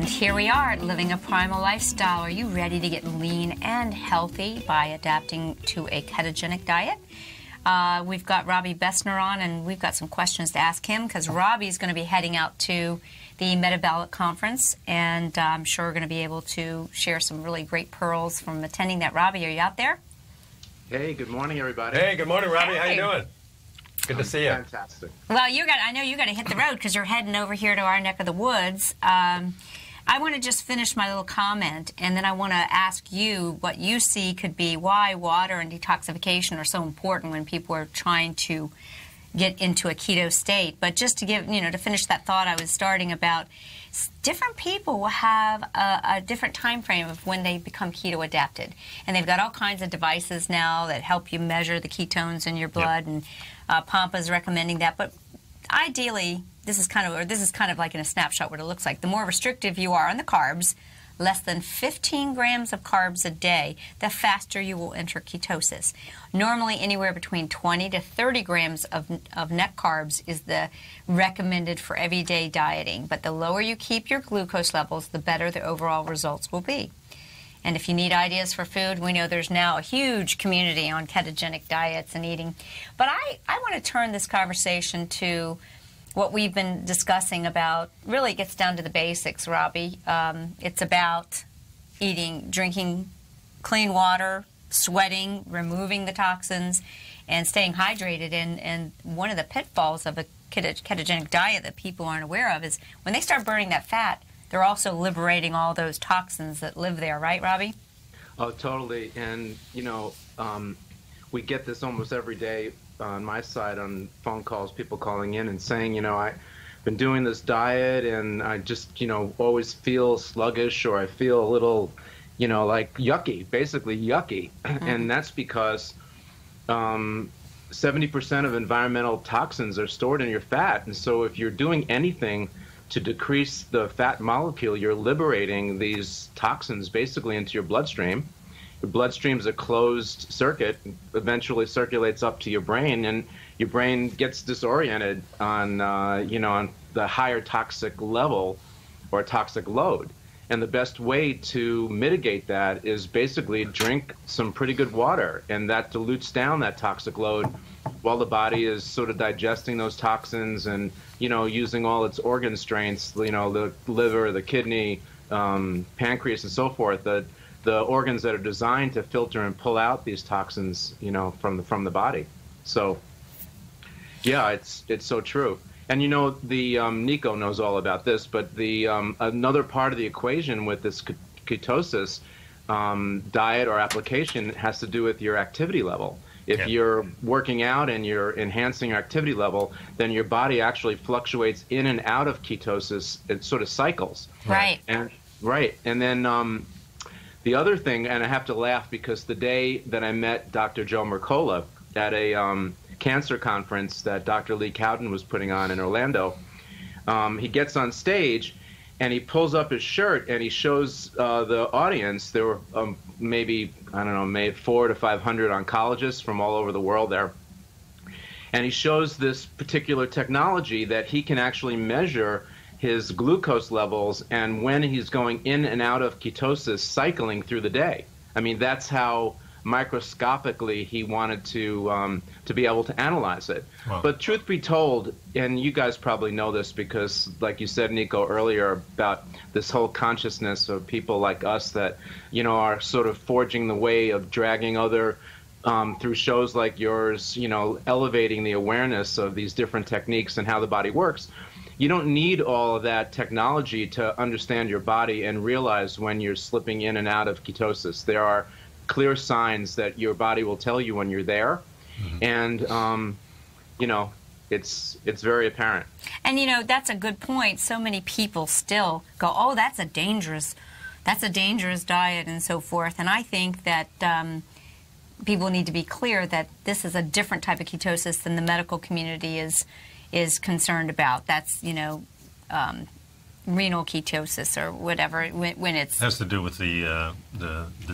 here we are, living a primal lifestyle. Are you ready to get lean and healthy by adapting to a ketogenic diet? We've got Robby Besner on, and we've got some questions to ask him because Robby's going to be heading out to the Metabolic Conference, and I'm sure we're going to be able to share some really great pearls from attending that. Robby, are you out there? Hey, good morning, everybody. Hey, good morning, Robby. Hey. How you doing? Good to see you. Fantastic. Well, I know you got to hit the road because you're heading over here to our neck of the woods. I want to just finish my little comment, and then I want to ask you what you see could be why water and detoxification are so important when people are trying to get into a keto state. But just to give, to finish that thought I was starting about, different people will have a different time frame of when they become keto adapted. And they've got all kinds of devices now that help you measure the ketones in your blood, and Pampa's recommending that. But ideally, this is kind of like in a snapshot what it looks like. The more restrictive you are on the carbs, less than 15 grams of carbs a day, the faster you will enter ketosis. Normally, anywhere between 20 to 30 grams of net carbs is the recommended for everyday dieting. But the lower you keep your glucose levels, the better the overall results will be. And if you need ideas for food, we know there's now a huge community on ketogenic diets and eating. But I want to turn this conversation to what we've been discussing about. Really gets down to the basics, Robby. It's about eating, drinking clean water, sweating, removing the toxins, and staying hydrated. And one of the pitfalls of a ketogenic diet that people aren't aware of is when they start burning that fat, they're also liberating all those toxins that live there, right, Robby? Oh, totally. And, we get this almost every day on my side on phone calls, people calling in and saying, I've been doing this diet and I just, always feel sluggish, or I feel a little, like yucky, basically yucky. And that's because 70% of environmental toxins are stored in your fat. And so if you're doing anything to decrease the fat molecule, you're liberating these toxins basically into your bloodstream. Your bloodstream is a closed circuit, eventually circulates up to your brain, and your brain gets disoriented on, on the higher toxic level or toxic load. And the best way to mitigate that is basically drink some pretty good water, and that dilutes down that toxic load while the body is sort of digesting those toxins and, using all its organ strengths, the liver, the kidney, pancreas, and so forth, the organs that are designed to filter and pull out these toxins, from the body. So, yeah, it's so true. And Nico knows all about this, but the another part of the equation with this ketosis diet or application has to do with your activity level. If you're working out and you're enhancing your activity level, then your body actually fluctuates in and out of ketosis. It sort of cycles. Right. And then the other thing, and I have to laugh because the day that I met Dr. Joe Mercola at a cancer conference that Dr. Lee Cowden was putting on in Orlando, he gets on stage and he pulls up his shirt and he shows the audience. There were maybe 400 to 500 oncologists from all over the world there. And he shows this particular technology that he can actually measure his glucose levels and when he's going in and out of ketosis cycling through the day. I mean, that's how microscopically he wanted to be able to analyze it. Wow. But truth be told, and you guys probably know this because, like you said, Nico, earlier about this whole consciousness of people like us that, are sort of forging the way of dragging other through shows like yours, elevating the awareness of these different techniques and how the body works. You don't need all of that technology to understand your body and realize when you're slipping in and out of ketosis. There are clear signs that your body will tell you when you're there. And, it's very apparent. And, that's a good point. So many people still go, oh, that's a dangerous diet and so forth. And I think that people need to be clear that this is a different type of ketosis than the medical community is concerned about. That's, renal ketosis or whatever when it's... It has to do with the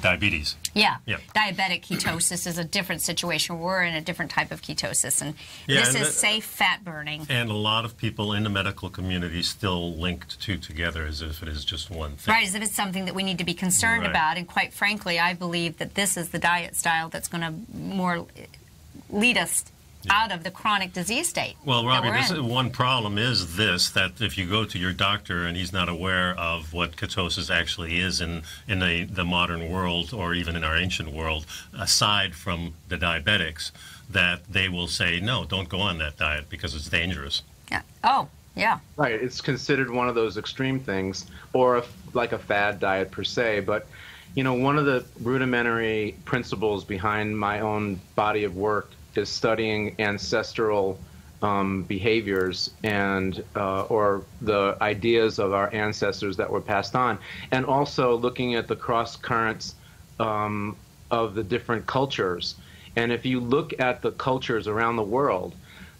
diabetes. Yeah. Yeah. Diabetic ketosis is a different situation. We're in a different type of ketosis, and Yeah, this and is safe fat burning. And a lot of people in the medical community still link the two together as if it is just one thing. Right, as if it's something that we need to be concerned Right. about. And quite frankly, I believe that this is the diet style that's going to more lead us out of the chronic disease state. Well, that Robby, we're in. one problem is this, that if you go to your doctor and he's not aware of what ketosis actually is in the modern world or even in our ancient world, aside from the diabetics, that they will say, no, don't go on that diet because it's dangerous. Yeah. Oh, yeah. Right. It's considered one of those extreme things, or like a fad diet per se. But, you know, one of the rudimentary principles behind my own body of work is studying ancestral behaviors and or the ideas of our ancestors that were passed on, and also looking at the cross currents of the different cultures. And if you look at the cultures around the world,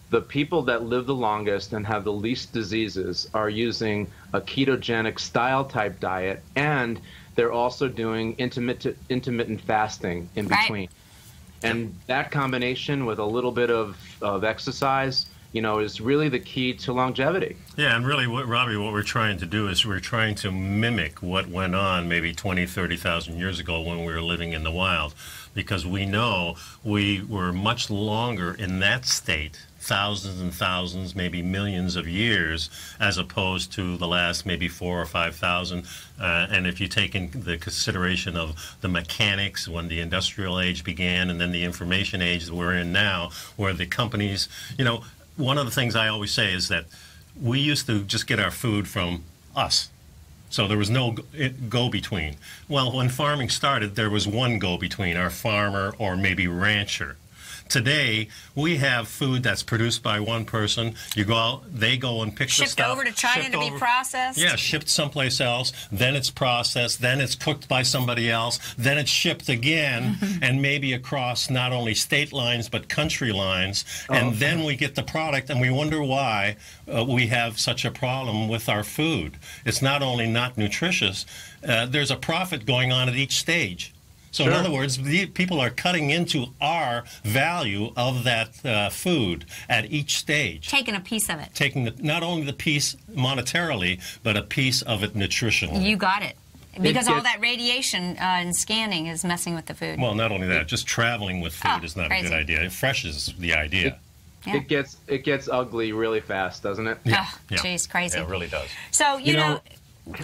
the people that live the longest and have the least diseases are using a ketogenic style type diet, and they're also doing intermittent fasting in between. Right. And that combination with a little bit of exercise, you know, is really the key to longevity. Yeah, and really, Robby, what we're trying to do is we're trying to mimic what went on maybe 20, 30,000 years ago when we were living in the wild, because we know we were much longer in that state, thousands and thousands, maybe millions of years, as opposed to the last maybe 4,000 or 5,000. And if you take in the consideration of the mechanics when the industrial age began and then the information age that we're in now, where the companies, you know, one of the things I always say is that we used to just get our food from us. So there was no go-between. Well, when farming started, there was one go-between, our farmer or maybe rancher. Today, we have food that's produced by one person. You go out, they go and pick the stuff. Shipped over to China to be processed? Yeah, shipped someplace else. Then it's processed. Then it's cooked by somebody else. Then it's shipped again, and maybe across not only state lines but country lines. And then we get the product, and we wonder why we have such a problem with our food. It's not only not nutritious, there's a profit going on at each stage. So in other words, people are cutting into our value of that food at each stage. Taking a piece of it. Taking not only the piece monetarily, but a piece of it nutritionally. You got it. Because all that radiation and scanning is messing with the food. Well, not only that, just traveling with food is not a good idea. Fresh is the idea. It gets ugly really fast, doesn't it? Yeah. Oh, geez, crazy. Yeah, it really does. So, you know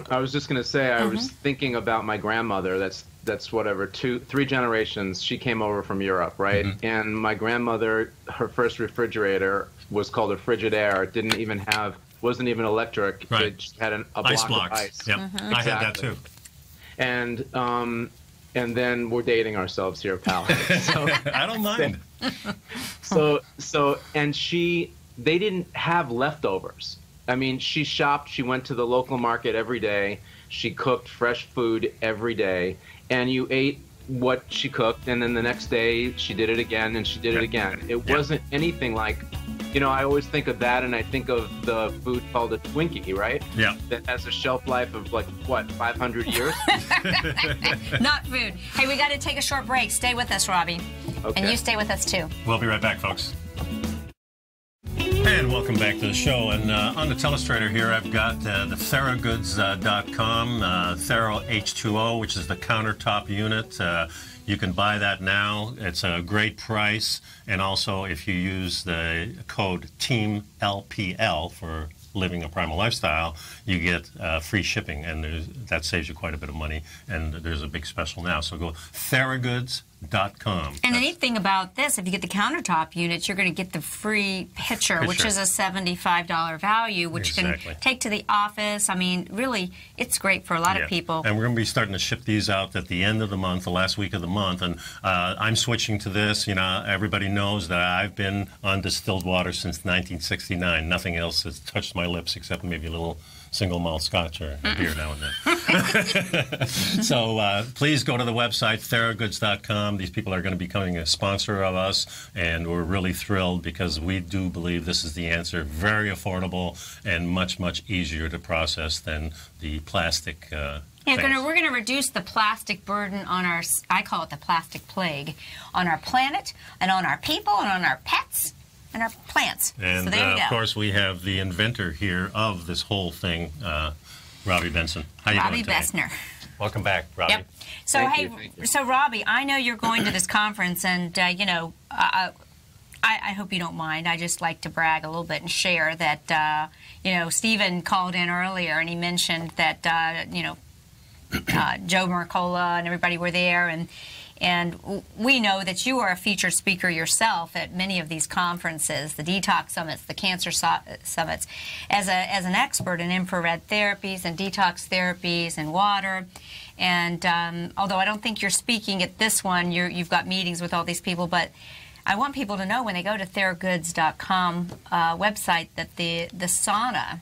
I was just going to say, I was thinking about my grandmother. That's whatever, 3 generations. She came over from Europe, right? And my grandmother, her first refrigerator was called a Frigidaire. It wasn't even electric. Right. It just had a Ice block blocks. of ice. Yep. I had that too. And then we're dating ourselves here, pal. So, I don't mind. And they didn't have leftovers. I mean, she shopped. She went to the local market every day. She cooked fresh food every day. And you ate what she cooked, and then the next day she did it again, and she did it again. It wasn't anything like, you know, I always think of that, and I think of the food called a Twinkie, right? Yeah. That has a shelf life of, like, what, 500 years? not food. Hey, we got to take a short break. Stay with us, Robby. Okay. And you stay with us, too. We'll be right back, folks. And welcome back to the show. And on the telestrator here, I've got the TheraGoods.com, Thera H2O, which is the countertop unit. You can buy that now. It's a great price. And also, if you use the code TEAMLPL for living a primal lifestyle, you get free shipping, and that saves you quite a bit of money. And there's a big special now. So go TheraGoods.com. And the neat thing about this, if you get the countertop units, you're going to get the free pitcher, which is a $75 value, which you can take to the office. I mean, really, it's great for a lot of people. And we're going to be starting to ship these out at the end of the month, the last week of the month. And I'm switching to this. You know, everybody knows that I've been on distilled water since 1969. Nothing else has touched my lips except maybe a little single malt scotch or a beer now and then. So please go to the website, theragoods.com. These people are going to be becoming a sponsor of us, and we're really thrilled because we do believe this is the answer. Very affordable and much, much easier to process than the plastic Yeah, we're going to reduce the plastic burden on our, I call it the plastic plague, on our planet and on our people and on our pets and our plants. And so there you go. Of course, we have the inventor here of this whole thing, Robby Besner. How you Robby doing today? Besner. Welcome back, Robby. Yep. So, Thank you. so Robby, I know you're going to this conference, and, you know, I hope you don't mind. I just like to brag a little bit and share that, you know, Stephen called in earlier, and he mentioned that, you know, Joe Mercola and everybody were there, and we know that you are a featured speaker yourself at many of these conferences, the detox summits, the cancer summits, as an expert in infrared therapies and detox therapies and water. And although I don't think you're speaking at this one, you've got meetings with all these people, but I want people to know when they go to theragoods.com website that the sauna,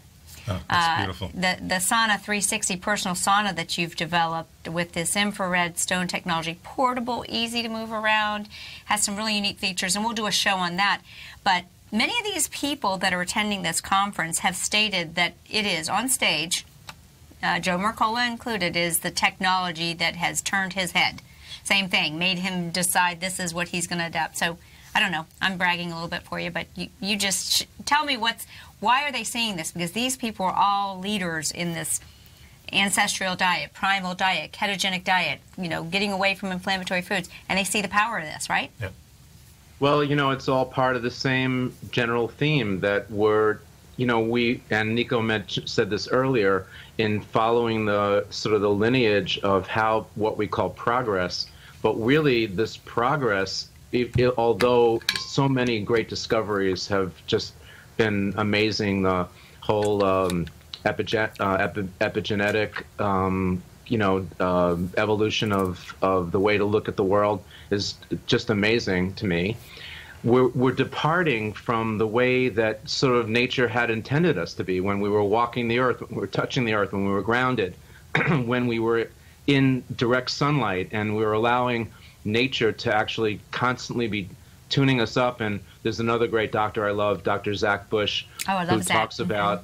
Oh, that's beautiful. the Sauna 360 personal sauna that you've developed with this infrared stone technology, portable, easy to move around, has some really unique features, and we'll do a show on that. But many of these people that are attending this conference have stated that it is on stage, Joe Mercola included, is the technology that has turned his head. Same thing, made him decide this is what he's going to adapt. So I don't know, I'm bragging a little bit for you, but you just tell me why are they seeing this? Because these people are all leaders in this ancestral diet, primal diet, ketogenic diet, you know, getting away from inflammatory foods, and they see the power of this, right? Yeah. Well, you know, it's all part of the same general theme that we're, you know, we, and Nico said this earlier, in following the sort of the lineage of what we call progress, but really this progress, although so many great discoveries have just been amazing, the whole epigenetic, you know, evolution of the way to look at the world is just amazing to me. We're departing from the way that sort of nature had intended us to be when we were walking the earth, when we were touching the earth, when we were grounded, when we were in direct sunlight, and we were allowing nature to actually constantly be tuning us up. And there's another great doctor I love, Dr. Zach Bush, who talks about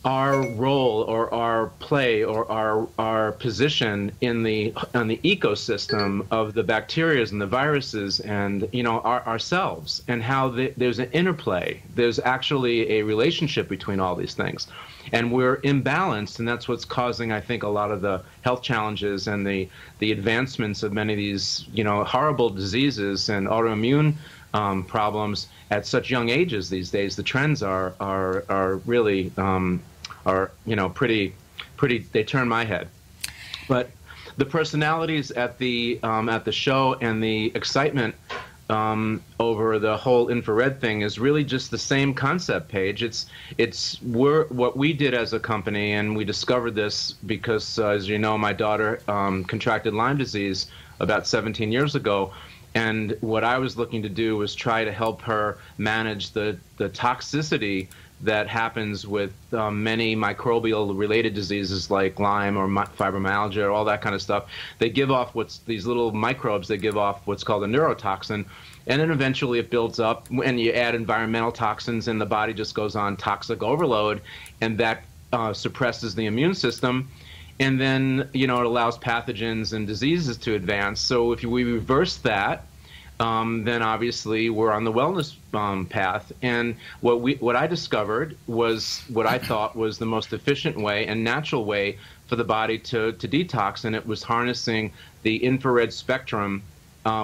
our role or our play or our position in the ecosystem of the bacteria and the viruses and, you know, ourselves, and how there's an interplay. There's actually a relationship between all these things. And we're imbalanced, and that's what's causing, I think, a lot of the health challenges and the advancements of many of these, you know, horrible diseases and autoimmune problems at such young ages these days. The trends are really you know, pretty. They turn my head. But the personalities at the show and the excitement over the whole infrared thing is really just the same concept, Paige. We're what we did as a company, and we discovered this because, as you know, my daughter contracted Lyme disease about 17 years ago, and what I was looking to do was try to help her manage the toxicity that happens with many microbial-related diseases like Lyme or fibromyalgia or all that kind of stuff. They give off these little microbes. They give off what's called a neurotoxin, and then eventually it builds up. And you add environmental toxins, and the body just goes on toxic overload, and that suppresses the immune system. And then, you know, it allows pathogens and diseases to advance. So if we reverse that, then obviously we're on the wellness path. And what I discovered was what I thought was the most efficient way and natural way for the body to detox, and it was harnessing the infrared spectrum,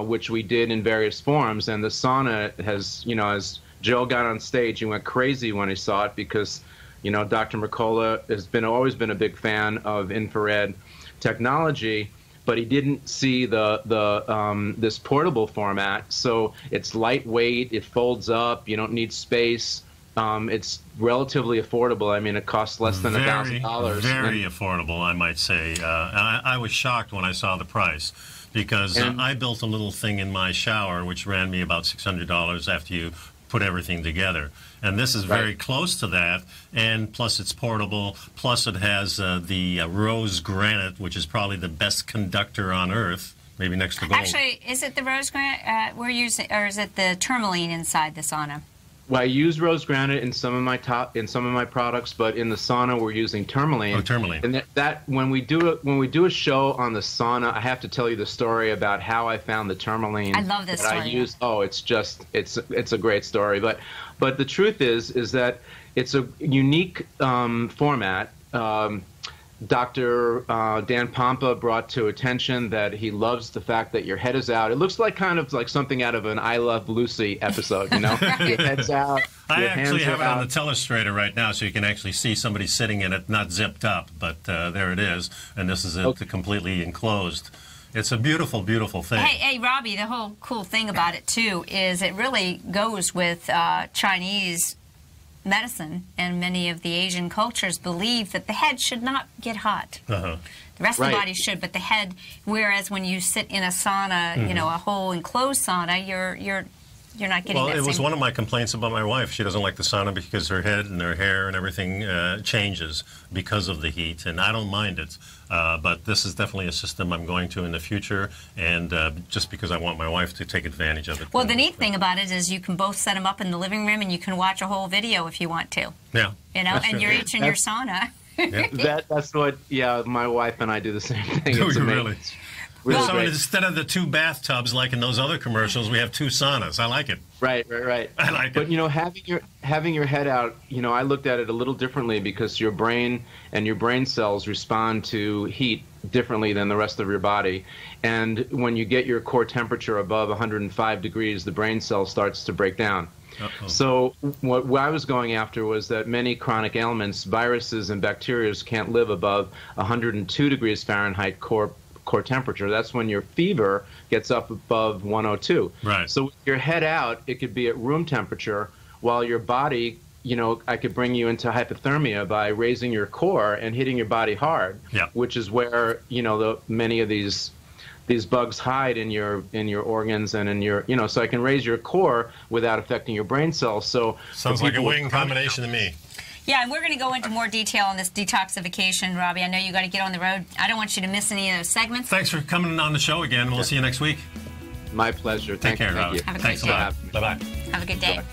which we did in various forms. And the sauna has, you know, as Joe got on stage, he went crazy when he saw it because, you know, Dr. Mercola has always been a big fan of infrared technology, but he didn't see this portable format. So it's lightweight, it folds up, you don't need space. It's relatively affordable. I mean, it costs less than $1,000. Very affordable, I might say. I was shocked when I saw the price, because I built a little thing in my shower which ran me about $600 after you put everything together. And this is very close to that, and plus it's portable, plus it has the rose granite, which is probably the best conductor on Earth, maybe next to gold. Actually, is it the rose granite we're using, or is it the tourmaline inside the sauna? Well, I use rose granite in some of my products, but in the sauna we're using tourmaline. Oh, tourmaline. And that when we do a show on the sauna, I have to tell you the story about how I found the tourmaline. I love this story. I use. Oh, it's a great story. But the truth is that it's a unique format. Dr. Dan Pompa brought to attention that he loves the fact that your head is out. It looks like kind of like something out of an I Love Lucy episode, you know? Your head's out. I your actually have it out. on the telestrator right now, so you can actually see somebody sitting in it, not zipped up, but there it is. And this is it completely enclosed. It's a beautiful, beautiful thing. Hey, Robby, the whole cool thing about it, too, is it really goes with Chinese medicine, and many of the Asian cultures believe that the head should not get hot. The rest of the body should, but the head, whereas when you sit in a sauna, you know, a whole enclosed sauna, you're not getting that Well, it was same... one of my complaints about my wife. She doesn't like the sauna because her head and her hair and everything changes because of the heat, and I don't mind it. But this is definitely a system I'm going to in the future, and just because I want my wife to take advantage of it. Well, the neat thing about it is you can both set them up in the living room, and you can watch a whole video if you want to. Yeah. You know, and you're each in your sauna. That's what, my wife and I do the same thing. Do It's you amazing. really? Really So great. instead of the 2 bathtubs like in those other commercials, we have 2 saunas. I like it. Right. I like But it. you know, having your head out, you know, I looked at it a little differently because your brain and your brain cells respond to heat differently than the rest of your body. And when you get your core temperature above 105 degrees, the brain cell starts to break down. So what I was going after was that many chronic ailments, viruses and bacteria can't live above 102 degrees Fahrenheit core temperature. That's when your fever gets up above 102. Right. So with your head out, it could be at room temperature, while your body, you know, I could bring you into hypothermia by raising your core and hitting your body hard, which is where, you know, many of these bugs hide in your organs and in your, you know, so I can raise your core without affecting your brain cells. So sounds like a winning combination to me. Yeah, and we're going to go into more detail on this detoxification, Robby. I know you got to get on the road. I don't want you to miss any of those segments. Thanks for coming on the show again. We'll see you next week. My pleasure. Take care, Robby. Have a Thanks great a lot. day. Bye-bye. Have a good day. Bye.